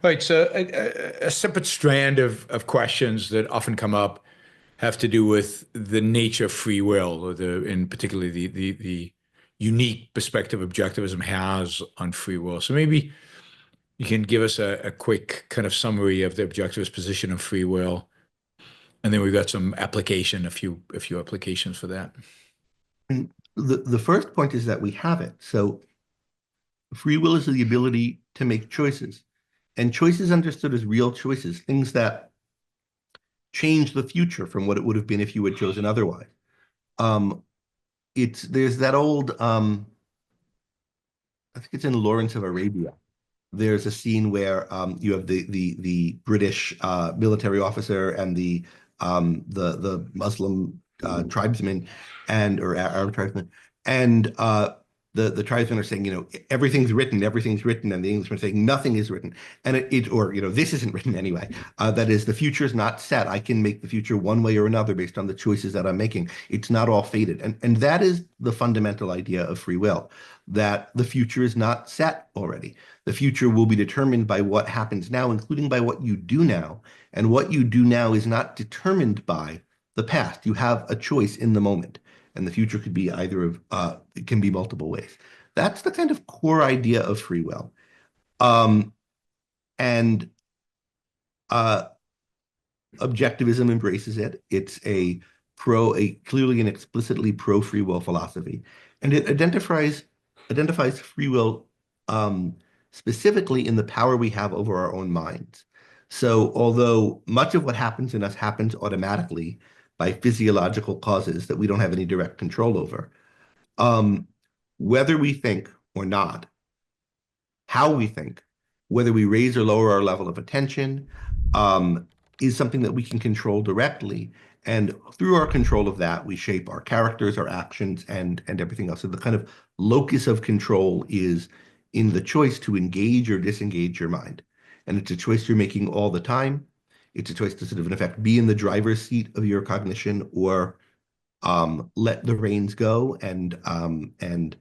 Right. So a separate strand of questions that often come up have to do with the nature of free will, or in particularly the unique perspective objectivism has on free will. So maybe you can give us a quick kind of summary of the objectivist position on free will, and then we've got some application, a few applications for that. And the first point is that we have it. So free will is the ability to make choices, and choices understood as real choices, things that change the future from what it would have been if you had chosen otherwise. Um, there's that old I think it's in Lawrence of Arabia. There's a scene where you have the British military officer and the Muslim tribesmen or Arab tribesmen, and the tribesmen are saying, everything's written, and the Englishmen are saying nothing is written, and this isn't written anyway. That is, the future is not set. I can make the future one way or another based on the choices that I'm making. It's not all fated, and that is the fundamental idea of free will, that the future is not set already. The future will be determined by what happens now, including by what you do now. And what you do now is not determined by the past. You have a choice in the moment. And the future could be it can be multiple ways. That's the kind of core idea of free will. And Objectivism embraces it. It's a clearly and explicitly pro-free will philosophy. And it identifies free will specifically in the power we have over our own minds. So although much of what happens in us happens automatically by physiological causes that we don't have any direct control over, whether we think or not, how we think, whether we raise or lower our level of attention, is something that we can control directly. And through our control of that, we shape our characters, our actions, and everything else. So the kind of locus of control is in the choice to engage or disengage your mind. And it's a choice you're making all the time. It's a choice to sort of, in effect, be in the driver's seat of your cognition, or let the reins go and in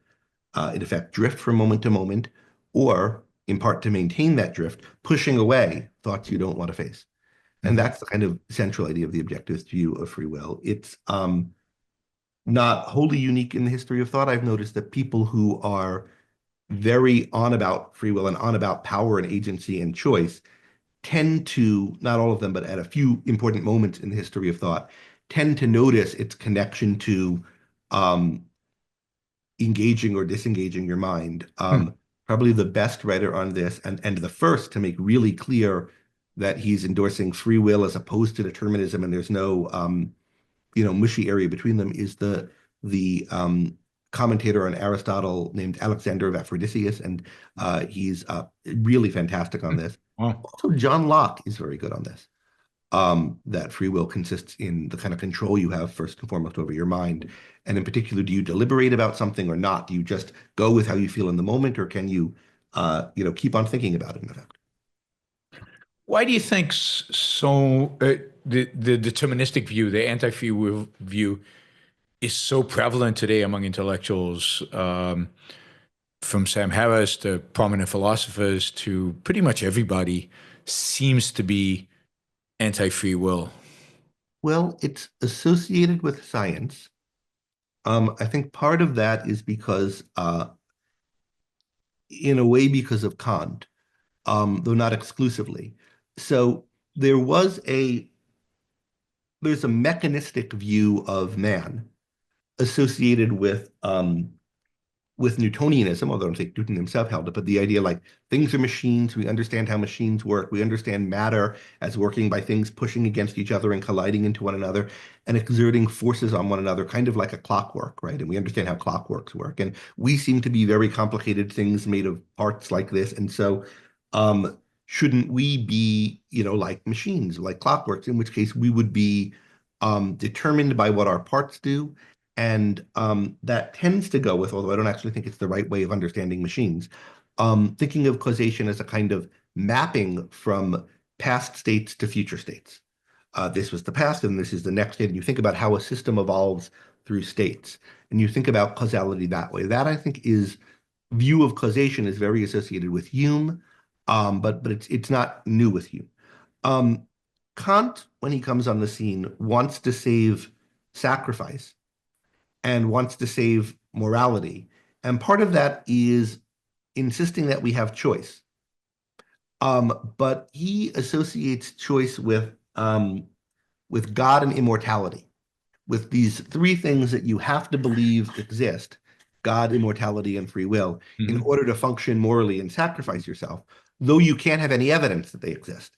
effect, drift from moment to moment, or in part to maintain that drift, pushing away thoughts you don't want to face. And that's the kind of central idea of the objectivist view of free will. It's not wholly unique in the history of thought. I've noticed that people who are very on about free will and on about power and agency and choice tend to, not all of them, but at a few important moments in the history of thought, tend to notice its connection to engaging or disengaging your mind. Probably the best writer on this, and the first to make really clear that he's endorsing free will as opposed to determinism, and there's no mushy area between them, is the commentator on Aristotle named Alexander of Aphrodisias, and he's really fantastic on this. Wow. Also, John Locke is very good on this. That free will consists in the kind of control you have first and foremost over your mind. And in particular, do you deliberate about something or not? Do you just go with how you feel in the moment, or can you, keep on thinking about it, in effect? Why do you think the deterministic view, the anti-free will view, is so prevalent today among intellectuals, from Sam Harris to prominent philosophers to pretty much everybody seems to be anti-free will? Well, it's associated with science. I think part of that is because, in a way, because of Kant, though not exclusively. So there's a mechanistic view of man associated with Newtonianism, although I don't think Newton himself held it, but the idea like things are machines, we understand how machines work, we understand matter as working by things pushing against each other and colliding into one another and exerting forces on one another, kind of like a clockwork, right? And we understand how clockworks work. And we seem to be very complicated things made of parts like this. And so shouldn't we be, like machines, like clockworks, in which case we would be determined by what our parts do. And that tends to go with, although I don't actually think it's the right way of understanding machines, thinking of causation as a kind of mapping from past states to future states. This was the past, and this is the next state. And you think about how a system evolves through states, and you think about causality that way. That, I think, view of causation is very associated with Hume. but it's not new with Hume. Um, Kant, when he comes on the scene, wants to save sacrifice and wants to save morality. And part of that is insisting that we have choice. But he associates choice with God and immortality, with these three things that you have to believe exist: God, immortality, and free will, in order to function morally and sacrifice yourself, though you can't have any evidence that they exist,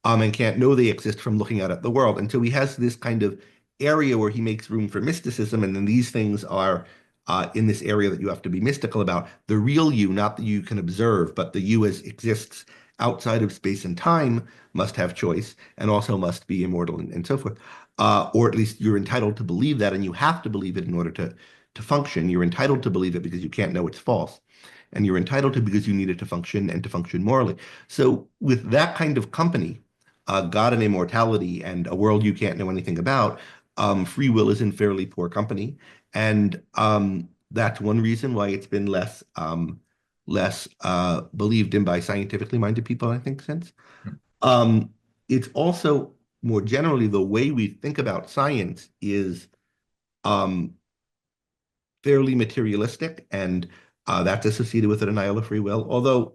and can't know they exist from looking out at the world. And so he has this kind of area where he makes room for mysticism, and then these things are in this area that you have to be mystical about. The real you, not that you can observe, but the you as exists outside of space and time, must have choice and also must be immortal and so forth. Or at least you're entitled to believe that, and you have to believe it in order to function. You're entitled to believe it because you can't know it's false. And you're entitled to because you need it to function and to function morally. So with that kind of company, God and immortality and a world you can't know anything about, free will is in fairly poor company. And that's one reason why it's been less believed in by scientifically minded people, I think, since. It's also more generally the way we think about science is fairly materialistic, and that's associated with a denial of free will. Although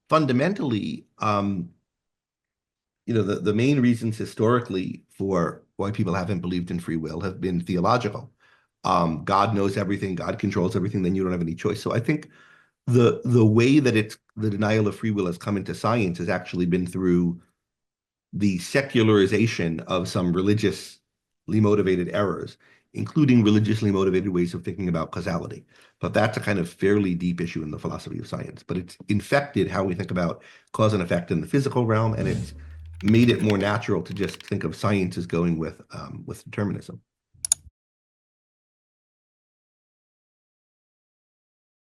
fundamentally, the main reasons historically for why people haven't believed in free will have been theological. God knows everything, God controls everything, then you don't have any choice. So I think the way that the denial of free will has come into science has actually been through the secularization of some religiously motivated errors, including religiously motivated ways of thinking about causality. But that's a kind of fairly deep issue in the philosophy of science. But it's infected how we think about cause and effect in the physical realm, and it's made it more natural to just think of science as going with determinism.